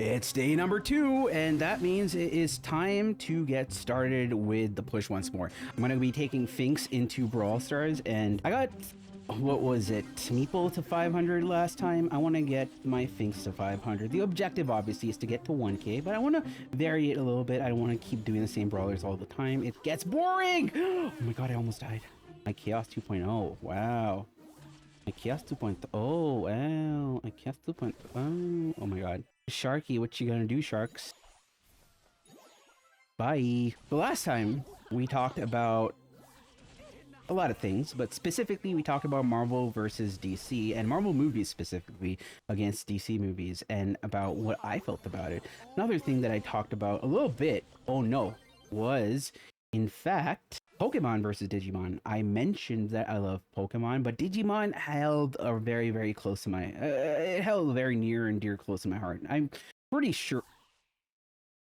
It's day number 2, and that means it is time to get started with the push once more. I'm going to be taking Finx into Brawl Stars, and I got, what was it, Meeple to 500 last time. I want to get my Finx to 500. The objective, obviously, is to get to 1k, but I want to vary it a little bit. I don't want to keep doing the same brawlers all the time. It gets boring! Oh my god, I almost died. My Chaos 2.0, wow. My Chaos 2.0, wow. My Chaos 2.0, oh my god. Sharky, what you gonna do, Sharks? Bye. The last time we talked about a lot of things, but specifically we talked about Marvel versus DC and Marvel movies specifically against DC movies and about what I felt about it. Another thing that I talked about a little bit, oh no, was in fact Pokemon versus Digimon. I mentioned that I love Pokemon, but Digimon held a very, very close to my, it held very near and dear close to my heart. I'm pretty sure,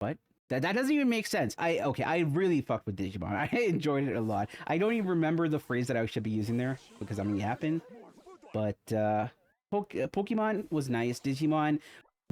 what? That doesn't even make sense. I really fucked with Digimon. I enjoyed it a lot. I don't even remember the phrase that I should be using there because I'm yapping, but Pokemon was nice. Digimon,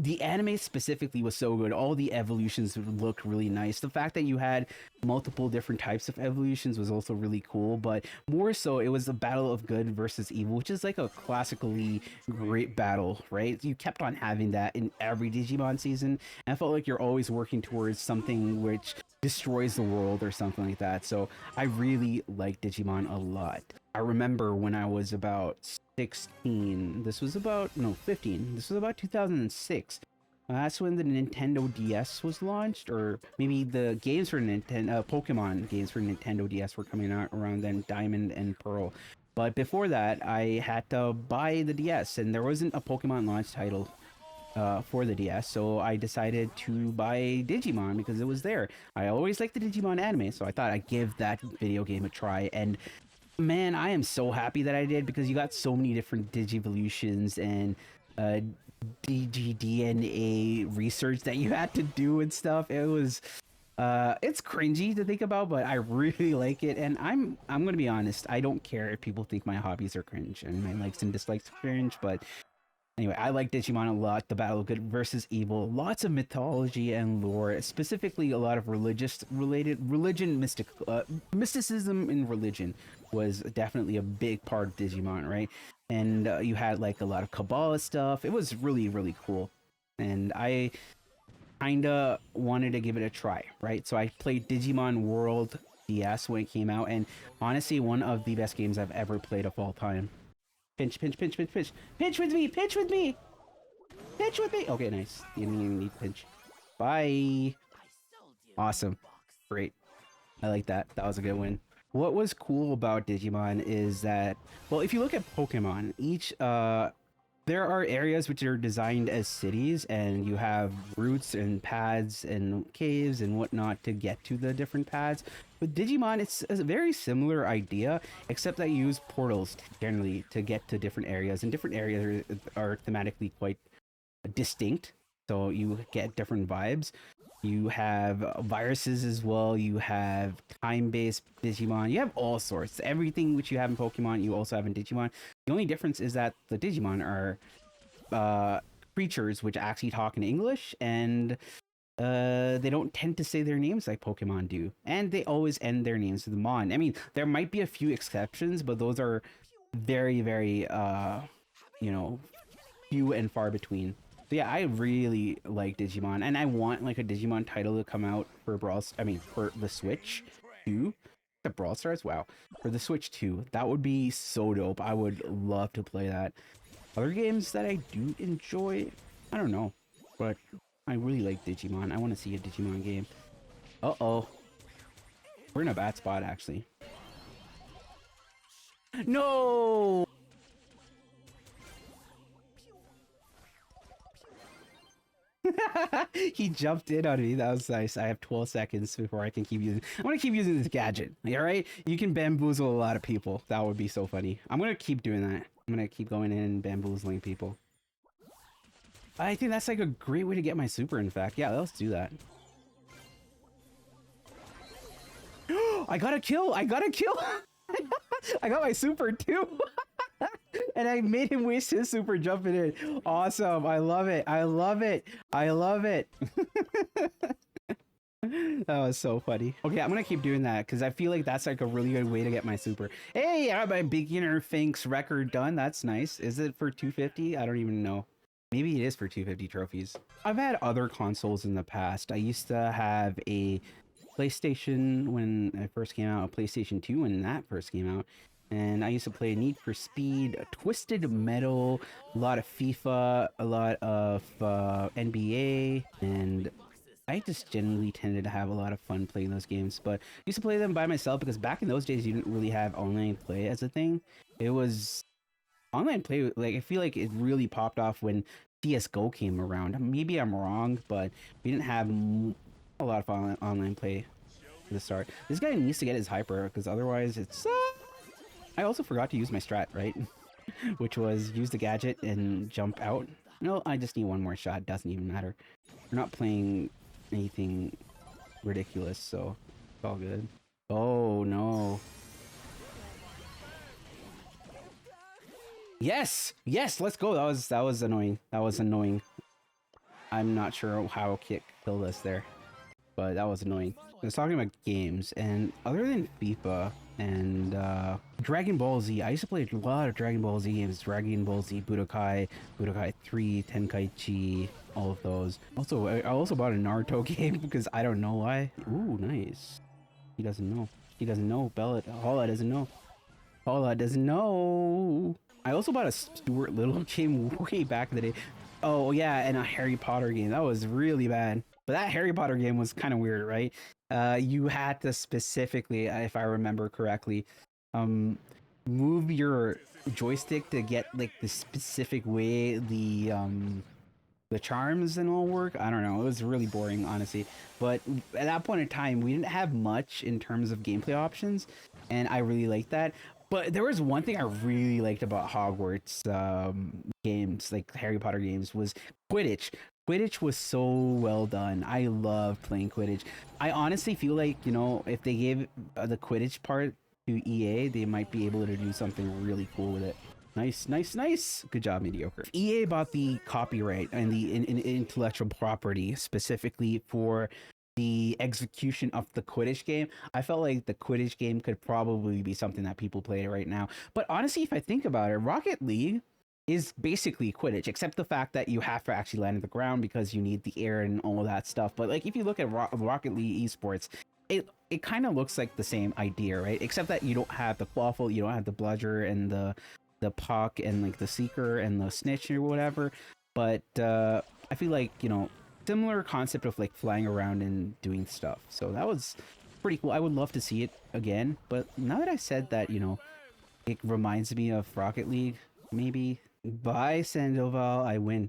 the anime specifically was so good. All the evolutions looked really nice. The fact that you had multiple different types of evolutions was also really cool, but more so it was a battle of good versus evil, which is like a classically great battle, right? You kept on having that in every Digimon season, and I felt like you're always working towards something which destroys the world or something like that. So I really like Digimon a lot. I remember when I was about 16, this was about, no, 15, this was about 2006. That's when the Nintendo DS was launched, or maybe the games for Nintendo, Pokemon games for Nintendo DS were coming out around then, Diamond and Pearl. But before that, I had to buy the DS, and there wasn't a Pokemon launch title for the DS, so I decided to buy Digimon because it was there. I always liked the Digimon anime, so I thought I'd give that video game a try, and man, I am so happy that I did because you got so many different Digivolutions and DGDNA research that you had to do and stuff. It was it's cringy to think about, but I really like it, and I'm gonna be honest, I don't care if people think my hobbies are cringe and my likes and dislikes are cringe, but anyway, I like Digimon a lot. The battle of good versus evil, lots of mythology and lore, specifically a lot of mysticism in religion was definitely a big part of Digimon, right? And you had like a lot of Kabbalah stuff. It was really, really cool. And I kinda wanted to give it a try, right? So I played Digimon World DS when it came out, and honestly, one of the best games I've ever played of all time. Pinch, pinch, pinch, pinch, pinch. Pinch with me! Pinch with me! Pinch with me! Okay, nice. You didn't even need pinch. Bye! Awesome. Great. I like that. That was a good win. What was cool about Digimon is that, well, if you look at Pokemon, each, there are areas which are designed as cities, and you have routes and paths and caves and whatnot to get to the different paths. With Digimon, it's a very similar idea, except that you use portals generally to get to different areas, and different areas are thematically quite distinct, so you get different vibes. You have viruses as well, you have time-based Digimon, you have all sorts. Everything which you have in Pokemon, you also have in Digimon. The only difference is that the Digimon are creatures which actually talk in English, and they don't tend to say their names like Pokemon do. And they always end their names with Mon. I mean, there might be a few exceptions, but those are very, very, you know, few and far between. So yeah, I really like Digimon, and I want like a Digimon title to come out for for the Switch too. The Brawl Stars, wow, for the Switch too. That would be so dope. I would love to play that. Other games that I do enjoy, I don't know, but I really like Digimon. I want to see a Digimon game. Uh-oh, we're in a bad spot actually. No. He jumped in on me. That was nice. I have 12 seconds before I can keep using. I'm gonna keep using this gadget. All right, you can bamboozle a lot of people. That would be so funny. I'm gonna keep doing that. I'm gonna keep going in and bamboozling people. I think that's like a great way to get my super. In fact, yeah, let's do that. I got a kill. I got a kill. I got my super too. And I made him waste his super jumping in. Awesome. I love it. I love it. I love it. That was so funny. Okay, I'm gonna keep doing that because I feel like that's like a really good way to get my super. Hey, I got my beginner Finx record done. That's nice. Is it for 250? I don't even know. Maybe it is for 250 trophies. I've had other consoles in the past. I used to have a PlayStation when it first came out, a PlayStation 2 when that first came out. And I used to play Need for Speed, Twisted Metal, a lot of FIFA, a lot of NBA, and I just generally tended to have a lot of fun playing those games, but I used to play them by myself because back in those days you didn't really have online play as a thing. It was online play, like I feel like it really popped off when CS:GO came around. Maybe I'm wrong, but we didn't have a lot of online play at the start. This guy needs to get his hyper because otherwise it's. I also forgot to use my strat, right? Which was use the gadget and jump out. No, I just need one more shot. Doesn't even matter. We're not playing anything ridiculous, so it's all good. Oh no. Yes! Yes, let's go. That was annoying. That was annoying. I'm not sure how Kick killed us there, but that was annoying. I was talking about games, and other than FIFA and Dragon Ball Z, I used to play a lot of Dragon Ball Z games. Dragon Ball Z, Budokai, Budokai 3, Tenkaichi, all of those. Also, I also bought a Naruto game because I don't know why. Ooh, nice. He doesn't know. He doesn't know. Bella, Paula doesn't know. Paula doesn't know. I also bought a Stuart Little game way back in the day. Oh yeah, and a Harry Potter game. That was really bad. But that Harry Potter game was kind of weird, right? You had to specifically, if I remember correctly, move your joystick to get like the specific way the charms and all work. I don't know. It was really boring, honestly. But at that point in time, we didn't have much in terms of gameplay options, and I really liked that. But there was one thing I really liked about Hogwarts games, like Harry Potter games, was Quidditch. Quidditch was so well done. I love playing Quidditch. I honestly feel like, you know, if they gave the Quidditch part to EA, they might be able to do something really cool with it. Nice, nice, nice. Good job, mediocre. EA bought the copyright and the intellectual property specifically for the execution of the Quidditch game. I felt like the Quidditch game could probably be something that people play right now. But honestly, if I think about it, Rocket League is basically Quidditch, except the fact that you have to actually land on the ground because you need the air and all of that stuff. But like if you look at Rocket League esports, it kind of looks like the same idea, right? Except that you don't have the quaffle, you don't have the bludger and the puck and like the seeker and the snitch or whatever. But I feel like, you know, similar concept of like flying around and doing stuff. So that was pretty cool. I would love to see it again. But now that I said that, you know, it reminds me of Rocket League, maybe. Bye, Sandoval. I win.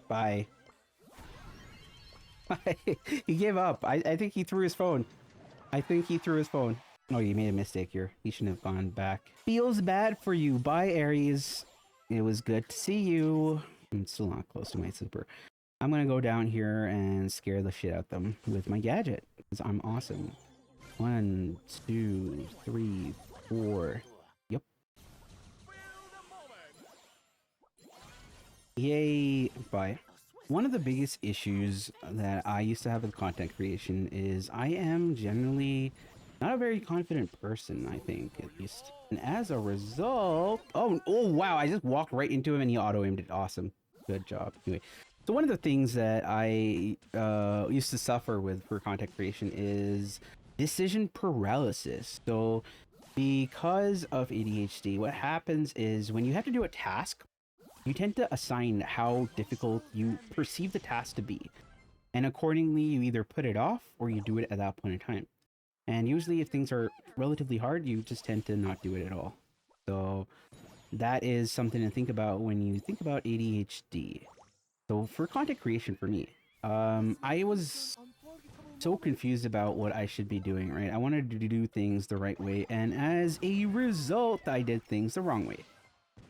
Bye. He gave up. I think he threw his phone. I think he threw his phone. Oh, you made a mistake here. He shouldn't have gone back. Feels bad for you. Bye, Aries. It was good to see you. I'm still not close to my super. I'm gonna go down here and scare the shit out of them with my gadget, because I'm awesome. 1, 2, 3, 4. Yep. Yay. Bye. One of the biggest issues that I used to have with content creation is I am generally not a very confident person, I think, at least. And as a result... Oh, wow, I just walked right into him and he auto-aimed it. Awesome. Good job. Anyway, so one of the things that I used to suffer with for content creation is decision paralysis. So because of ADHD, what happens is when you have to do a task, you tend to assign how difficult you perceive the task to be. And accordingly, you either put it off or you do it at that point in time. And usually if things are relatively hard, you just tend to not do it at all. So that is something to think about when you think about ADHD. So for content creation for me, I was so confused about what I should be doing, right? I wanted to do things the right way. And as a result, I did things the wrong way,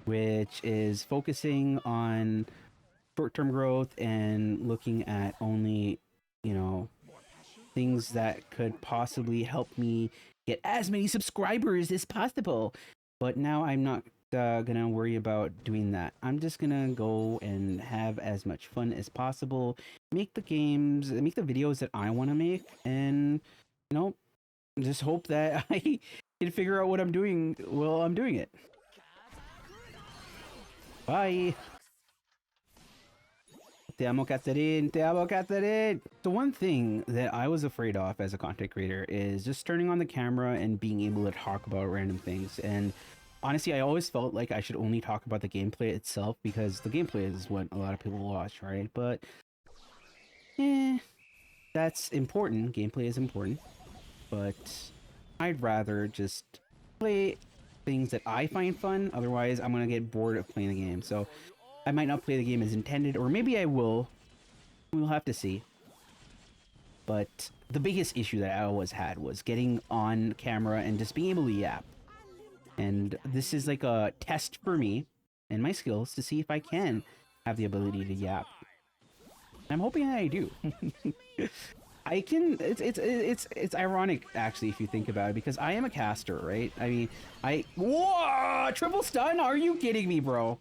which is focusing on short-term growth and looking at only, you know, things that could possibly help me get as many subscribers as possible. But now I'm not gonna worry about doing that. I'm just gonna go and have as much fun as possible, make the videos that I want to make, and just hope that I can figure out what I'm doing while I'm doing it. Bye. Te amo, Catherine. Te amo, Catherine. The one thing that I was afraid of as a content creator is just turning on the camera and being able to talk about random things. And honestly, I always felt like I should only talk about the gameplay itself because the gameplay is what a lot of people watch, right? But that's important. Gameplay is important. But I'd rather just play things that I find fun. Otherwise, I'm going to get bored of playing the game. So I might not play the game as intended, or maybe I will. We'll have to see. But the biggest issue that I always had was getting on camera and just being able to yap. And this is like a test for me and my skills to see if I can have the ability to yap. I'm hoping that I do. I can. It's ironic actually if you think about it, because I am a caster, right? I mean, whoa, triple stun? Are you kidding me, bro?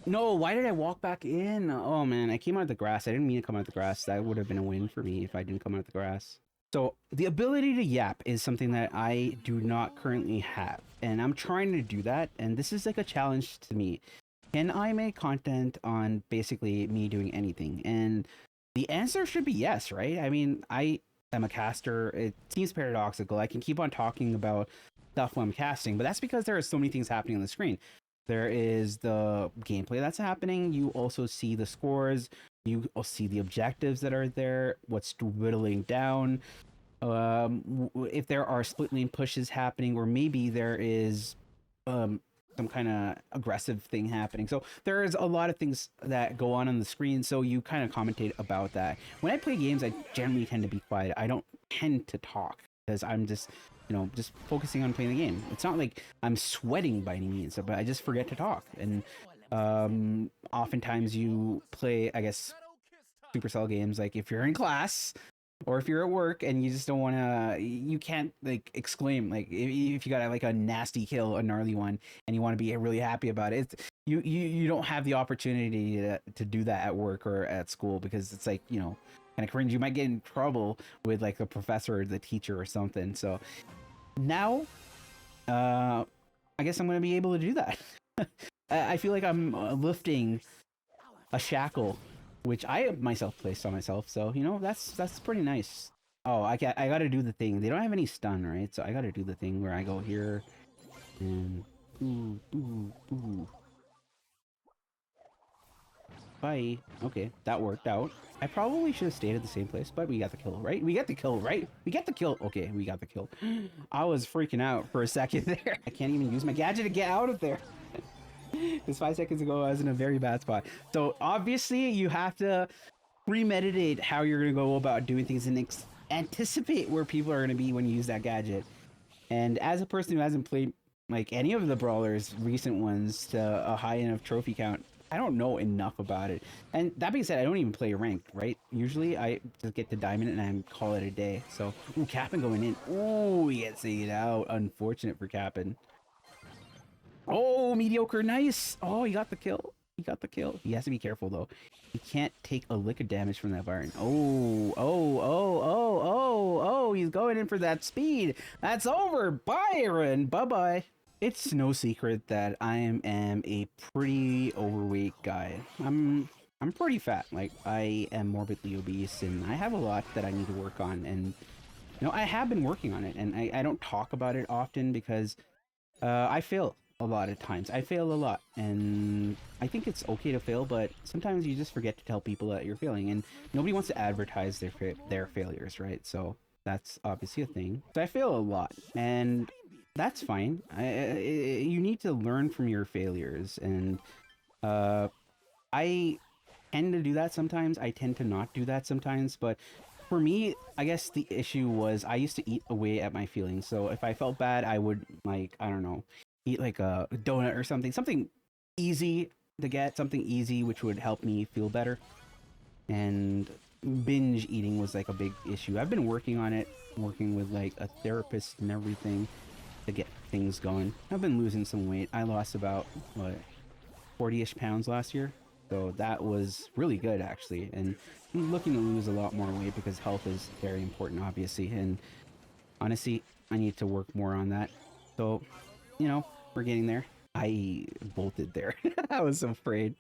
No, why did I walk back in? Oh man, I came out of the grass. I didn't mean to come out of the grass. That would have been a win for me if I didn't come out of the grass. So the ability to yap is something that I do not currently have, and I'm trying to do that. And this is like a challenge to me. Can I make content on basically me doing anything? And the answer should be yes, right? I mean, I am a caster. It seems paradoxical. I can keep on talking about stuff when I'm casting, but that's because there are so many things happening on the screen. There is the gameplay that's happening. You also see the scores. You see the objectives that are there. What's whittling down. If there are split lane pushes happening, or maybe there is some kind of aggressive thing happening. So there is a lot of things that go on the screen. So you kind of commentate about that. When I play games, I generally tend to be quiet. I don't tend to talk because I'm just, just focusing on playing the game. It's not like I'm sweating by any means, but I just forget to talk. And oftentimes you play, I guess, Supercell games, like if you're in class or if you're at work and you just don't want to, you can't like exclaim, like if you got like a nasty kill, a gnarly one, and you want to be really happy about it, you don't have the opportunity to do that at work or at school, because it's like, kind of cringe. You might get in trouble with like the professor or the teacher or something. So now I guess I'm going to be able to do that. I feel like I'm lifting a shackle which I myself placed on myself. So, that's pretty nice. Oh, I got to do the thing. They don't have any stun, right? So I got to do the thing where I go here and ooh. Bye. Okay, that worked out. I probably should have stayed at the same place, but we got the kill, right? We got the kill, right? We got the kill. Okay, we got the kill. I was freaking out for a second there. I can't even use my gadget to get out of there. Because 5 seconds ago, I was in a very bad spot. So obviously, you have to premeditate how you're going to go about doing things and anticipate where people are going to be when you use that gadget. And as a person who hasn't played like any of the brawlers, recent ones, to a high enough trophy count, I don't know enough about it. And that being said, I don't even play ranked, right? Usually, I just get to diamond and I call it a day. So, ooh, Cap'n going in. Ooh, he gets it out. Unfortunate for Cap'n. Oh, mediocre, nice. Oh, he got the kill. He got the kill. He has to be careful though. He can't take a lick of damage from that Byron. Oh, he's going in for that speed. That's over, Byron. Bye-bye. It's no secret that I am a pretty overweight guy. I'm pretty fat. Like, I am morbidly obese and I have a lot that I need to work on, and I have been working on it, and I don't talk about it often because I fail a lot of times. I fail a lot, and I think it's okay to fail, but sometimes you just forget to tell people that you're failing, and nobody wants to advertise their failures, right? So that's obviously a thing. So I fail a lot, and that's fine. You need to learn from your failures, and I tend to do that sometimes. I tend to not do that sometimes, but for me, I guess the issue was I used to eat away at my feelings. So if I felt bad, I would, like, I don't know, eat like a donut or something easy to get, something easy which would help me feel better. And binge eating was like a big issue. I've been working on it, working with like a therapist and everything to get things going. I've been losing some weight. I lost about what 40-ish pounds last year, so that was really good actually. And I'm looking to lose a lot more weight because health is very important, obviously. And honestly, I need to work more on that. So, you know, we're getting there. I bolted there. I was so afraid.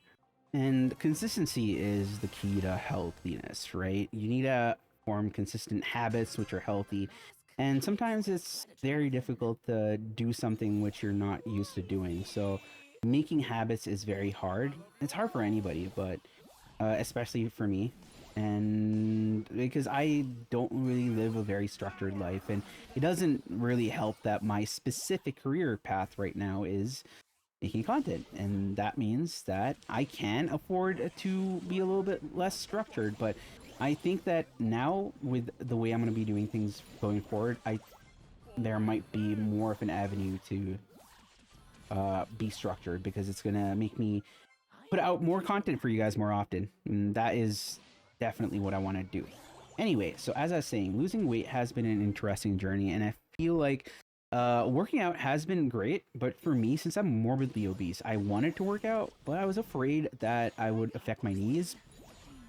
And consistency is the key to healthiness, right? You need to form consistent habits which are healthy. And sometimes it's very difficult to do something which you're not used to doing. So making habits is very hard. It's hard for anybody, but especially for me. And because I don't really live a very structured life, and it doesn't really help that my specific career path right now is making content, and that means that I can afford to be a little bit less structured. But I think that now with the way I'm going to be doing things going forward, there might be more of an avenue to be structured, because it's going to make me put out more content for you guys more often, and that is definitely what I want to do. Anyway, so as I was saying, losing weight has been an interesting journey, and I feel like working out has been great. But for me, since I'm morbidly obese, I wanted to work out, but I was afraid that I would affect my knees,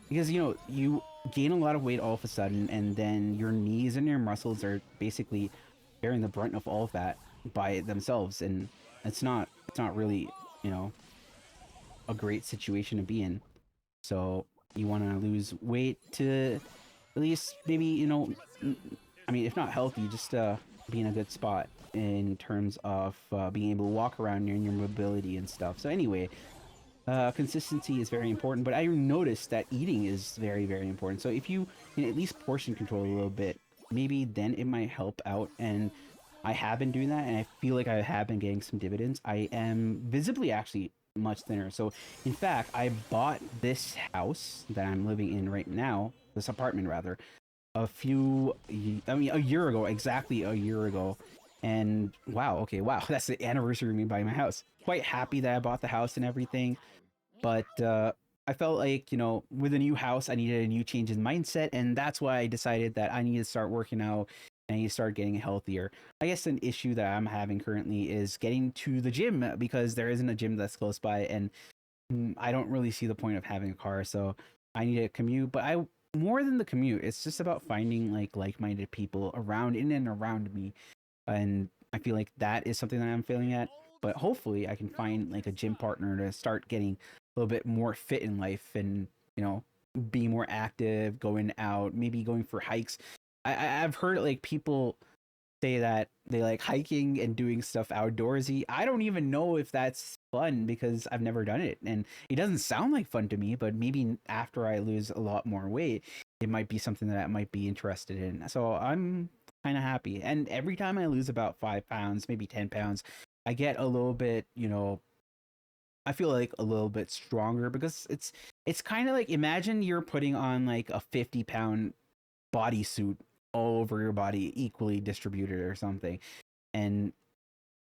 because you know, you gain a lot of weight all of a sudden, and then your knees and your muscles are basically bearing the brunt of all of that by themselves, and it's not really, you know, a great situation to be in. So you want to lose weight to at least maybe, you know, I mean, if not healthy, just be in a good spot in terms of being able to walk around and your mobility and stuff. So anyway, consistency is very important, but I noticed that eating is very, very important. So if you can at least portion control a little bit, maybe then it might help out. And I have been doing that, and I feel like I have been getting some dividends. I am visibly actually much thinner. So in fact, I bought this house that I'm living in right now, this apartment rather, a year ago, exactly a year ago. And wow, okay, wow, that's the anniversary of me buying my house. Quite happy that I bought the house and everything, but I felt like, you know, with a new house, I needed a new change in mindset, and that's why I decided that I need to start working out and I need to start getting healthier. I guess an issue that I'm having currently is getting to the gym, because there isn't a gym that's close by, and I don't really see the point of having a car, so I need to commute. But I more than the commute, it's just about finding like-minded people around in and around me, and I feel like that is something that I'm failing at. But hopefully I can find like a gym partner to start getting a little bit more fit in life, and you know, be more active, going out, maybe going for hikes. I've heard like people say that they like hiking and doing stuff outdoorsy. I don't even know if that's fun, because I've never done it, and it doesn't sound like fun to me. But maybe after I lose a lot more weight, it might be something that I might be interested in. So I'm kind of happy. And every time I lose about 5 pounds, maybe 10 pounds, I get a little bit, you know, I feel like a little bit stronger, because it's kind of like, imagine you're putting on like a 50-pound bodysuit all over your body, equally distributed or something, and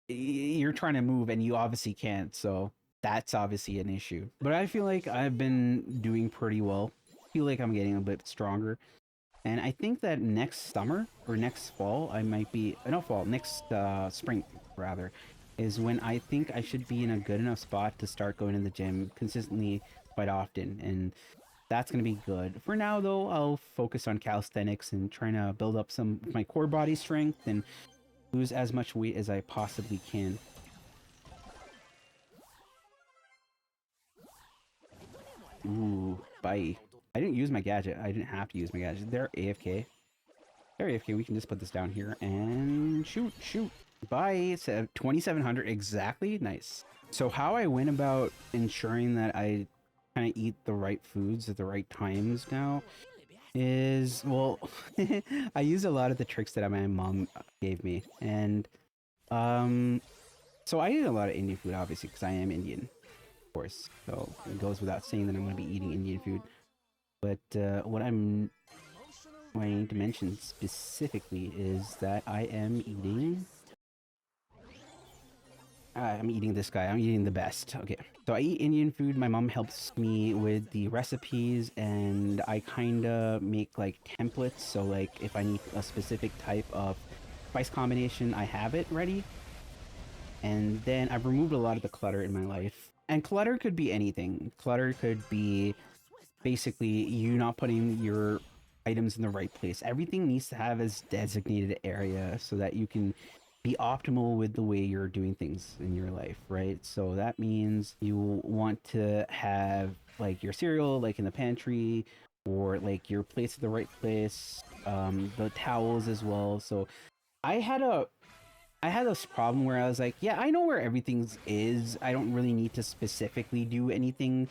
you're trying to move and you obviously can't. So that's obviously an issue. But I feel like I've been doing pretty well. I feel like I'm getting a bit stronger. And I think that next summer or next fall, I might be, no, fall, next spring rather, is when I think I should be in a good enough spot to start going to the gym consistently quite often. And that's going to be good. For now, though, I'll focus on calisthenics and trying to build up some of my core body strength and lose as much weight as I possibly can. Ooh, bye. I didn't use my gadget. I didn't have to use my gadget. They're AFK. They're AFK. We can just put this down here and shoot, shoot. Bye. It's 2,700 exactly. Nice. So how I went about ensuring that I kind of eat the right foods at the right times now is, well, I use a lot of the tricks that my mom gave me. And so I eat a lot of Indian food, obviously, because I am Indian, of course. So it goes without saying that I'm going to be eating Indian food. But what I need to mention specifically is that I am eating I'm eating this guy. I'm eating the best. Okay. So I eat Indian food. My mom helps me with the recipes, and I kind of make like templates. So like if I need a specific type of spice combination, I have it ready. And then I've removed a lot of the clutter in my life. And clutter could be anything. Clutter could be basically you not putting your items in the right place. Everything needs to have its designated area so that you can be optimal with the way you're doing things in your life, right? So that means you want to have like your cereal like in the pantry, or like your plates at the right place, the towels as well. So I had this problem where I was like, yeah, I know where everything is. I don't really need to specifically do anything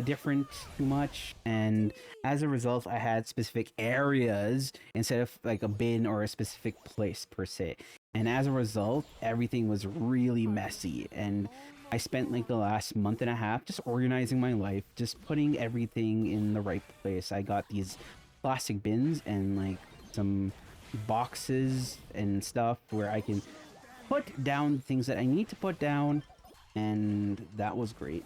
different too much. And as a result, I had specific areas instead of like a bin or a specific place per se. And as a result, everything was really messy. And I spent like the last month and a half just organizing my life, just putting everything in the right place. I got these plastic bins and like some boxes and stuff where I can put down things that I need to put down, and that was great.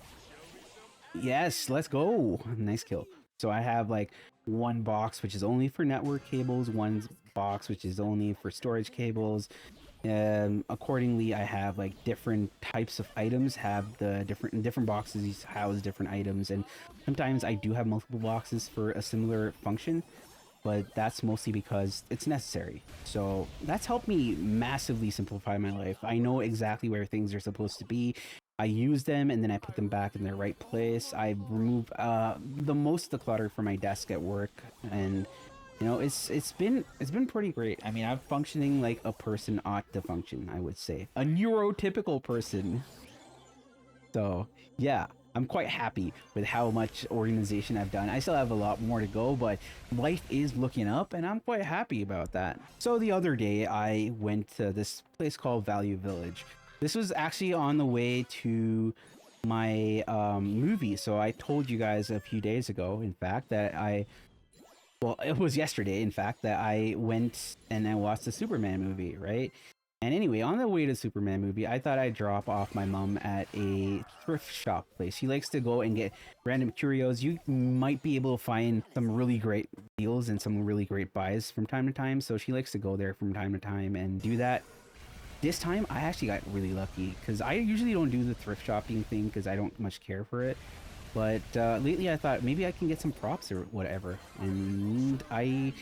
Yes, let's go. Nice kill. So I have like one box which is only for network cables, one box which is only for storage cables. Accordingly, I have like different types of items have the different boxes house different items, and sometimes I do have multiple boxes for a similar function, but that's mostly because it's necessary. So that's helped me massively simplify my life. I know exactly where things are supposed to be. I use them and then I put them back in their right place. I remove the most of the clutter from my desk at work, and you know, it's been pretty great. I mean, I'm functioning like a person ought to function, I would say. A neurotypical person. So, yeah, I'm quite happy with how much organization I've done. I still have a lot more to go, but life is looking up and I'm quite happy about that. So the other day I went to this place called Value Village. This was actually on the way to my movie. So I told you guys a few days ago, in fact, that well, it was yesterday, in fact, that I went and I watched the Superman movie, right? And anyway, on the way to Superman movie, I thought I'd drop off my mom at a thrift shop place. She likes to go and get random curios. You might be able to find some really great deals and some really great buys from time to time. So she likes to go there from time to time and do that. This time, I actually got really lucky because I usually don't do the thrift shopping thing because I don't much care for it. But lately I thought maybe I can get some props or whatever. And I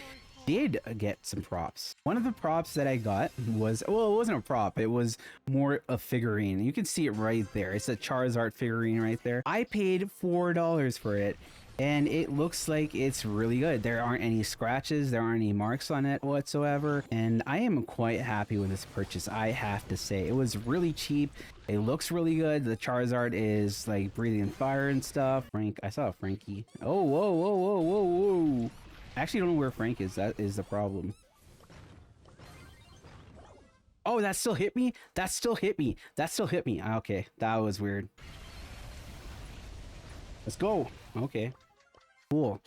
did get some props. One of the props that I got was, well, it wasn't a prop. It was more a figurine. You can see it right there. It's a Charizard figurine right there. I paid $4 for it. And it looks like it's really good. There aren't any scratches, there aren't any marks on it whatsoever, and I am quite happy with this purchase, I have to say. It was really cheap, it looks really good. The Charizard is like breathing fire and stuff. Frank, I saw a Frankie. Oh, whoa, whoa, whoa, whoa, whoa. I actually don't know where Frank is, that is the problem. Oh, that still hit me? That still hit me. That still hit me. Okay, that was weird. Let's go. Okay. Cool.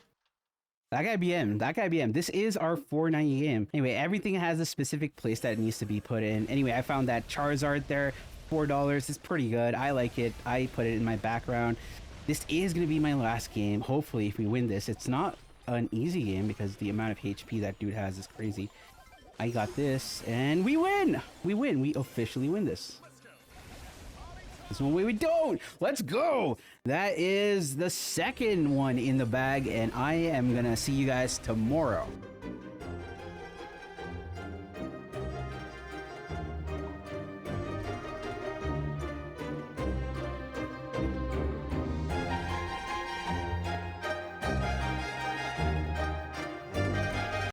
That guy BM. That guy BM. This is our 490 game. Anyway, everything has a specific place that it needs to be put in. Anyway, I found that Charizard there. $4. It's pretty good. I like it. I put it in my background. This is going to be my last game. Hopefully, if we win this. It's not an easy game because the amount of HP that dude has is crazy. I got this and we win. We win. We officially win this. There's no way we don't. Let's go. That is the second one in the bag, and I am gonna see you guys tomorrow.